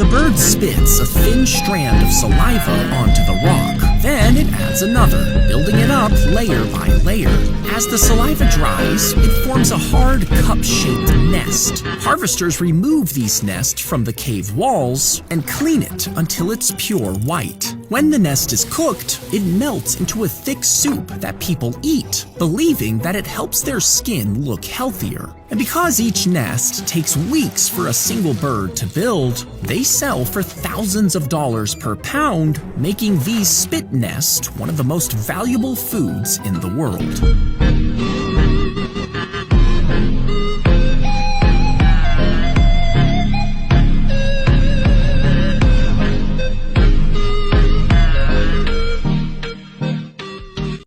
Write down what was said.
The bird spits a thin strand of saliva onto the rock. Then it adds another, building it up layer by layer. As the saliva dries, it forms a hard cup-shaped nest. Harvesters remove these nests from the cave walls and clean it until it's pure white. When the nest is cooked, it melts into a thick soup that people eat, believing that it helps their skin look healthier. And because each nest takes weeks for a single bird to build, they sell for thousands of dollars per pound, making these spit nests one of the most valuable foods in the world.